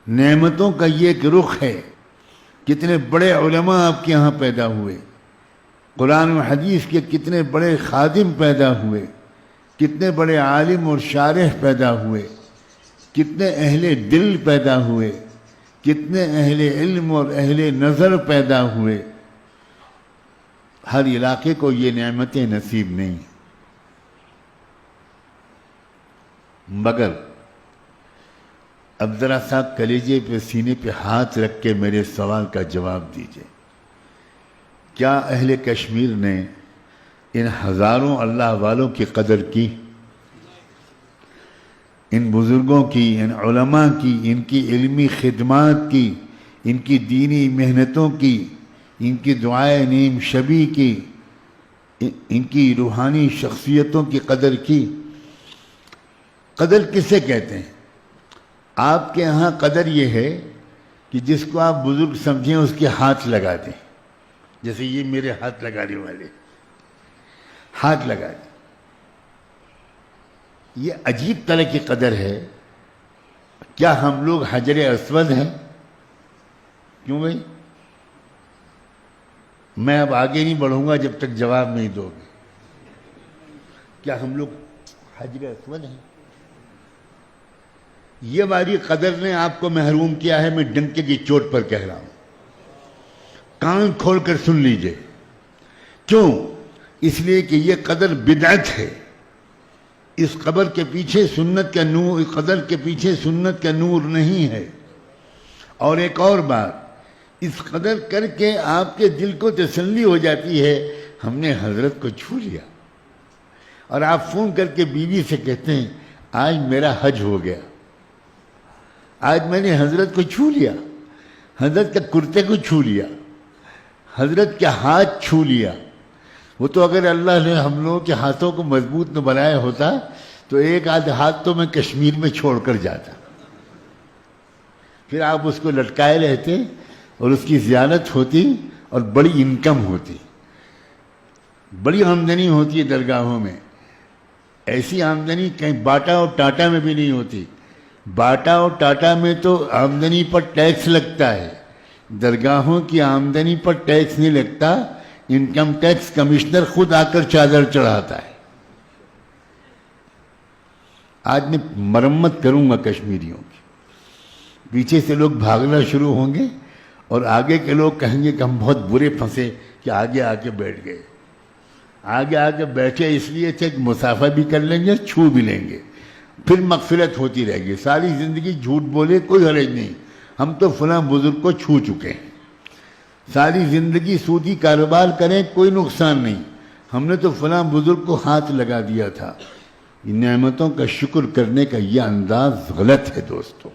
نعمتوں کا یہ ایک رخ ہے. کتنے بڑے علماء آپ کے ہاں پیدا ہوئے، قرآن و حدیث کے کتنے بڑے خادم پیدا ہوئے، کتنے بڑے عالم اور شارح پیدا ہوئے، کتنے اہل دل پیدا ہوئے، کتنے اہل علم اور اہل نظر پیدا ہوئے. ہر علاقے کو یہ نعمتیں نصیب نہیں، مگر اب ذرا صاحب کلیجے پہ سینے پہ ہاتھ رکھ کے میرے سوال کا جواب دیجئے. کیا اہل کشمیر نے ان ہزاروں اللہ والوں کی قدر کی؟ ان بزرگوں کی، ان علماء کی، ان کی علمی خدمات کی، ان کی دینی محنتوں کی، ان کی دعائے نیم شبی کی، ان کی روحانی شخصیتوں کی قدر کی؟ قدر کسے کہتے ہیں؟ آپ کے ہاں قدر یہ ہے کہ جس کو آپ بزرگ سمجھیں اس کے ہاتھ لگا دیں، جیسے یہ میرے ہاتھ لگانے والے ہاتھ لگا دیں. یہ عجیب طرح کی قدر ہے. کیا ہم لوگ حجر اسود ہیں؟ کیوں بھائی؟ میں اب آگے نہیں بڑھوں گا جب تک جواب نہیں دو گے. کیا ہم لوگ حجر اسود ہیں؟ یہ ہماری قدر نے آپ کو محروم کیا ہے. میں ڈنکے کی چوٹ پر کہہ رہا ہوں، کان کھول کر سن لیجئے. کیوں؟ اس لیے کہ یہ قدر بدعت ہے. اس قبر کے پیچھے سنت کا نور، قدر کے پیچھے سنت کا نور نہیں ہے. اور ایک اور بات، اس قدر کر کے آپ کے دل کو تسلی ہو جاتی ہے ہم نے حضرت کو چھو لیا، اور آپ فون کر کے بیوی سے کہتے ہیں آج میرا حج ہو گیا، آج میں نے حضرت کو چھو لیا، حضرت کے کرتے کو چھو لیا، حضرت کے ہاتھ چھو لیا. وہ تو اگر اللہ نے ہم لوگوں کے ہاتھوں کو مضبوط نہ بنایا ہوتا تو ایک آدھ ہاتھ تو میں کشمیر میں چھوڑ کر جاتا. پھر آپ اس کو لٹکائے رہتے اور اس کی زیارت ہوتی اور بڑی انکم ہوتی، بڑی آمدنی ہوتی ہے درگاہوں میں. ایسی آمدنی کہیں باٹا اور ٹاٹا میں بھی نہیں ہوتی. باٹا اور ٹاٹا میں تو آمدنی پر ٹیکس لگتا ہے، درگاہوں کی آمدنی پر ٹیکس نہیں لگتا. انکم ٹیکس کمشنر خود آ کر چادر چڑھاتا ہے. آج میں مرمت کروں گا کشمیریوں کی. پیچھے سے لوگ بھاگنا شروع ہوں گے اور آگے کے لوگ کہیں گے کہ ہم بہت برے پھنسے کہ آگے آ کے بیٹھ گئے. آگے آ کے بیٹھے اس لیے تھے کہ مسافہ بھی کر لیں گے، چھو بھی لیں گے، پھر مغفرت ہوتی رہے گی. ساری زندگی جھوٹ بولے کوئی حرج نہیں، ہم تو فلاں بزرگ کو چھو چکے ہیں. ساری زندگی سودی کاروبار کریں کوئی نقصان نہیں، ہم نے تو فلاں بزرگ کو ہاتھ لگا دیا تھا. نعمتوں کا شکر کرنے کا یہ انداز غلط ہے دوستوں.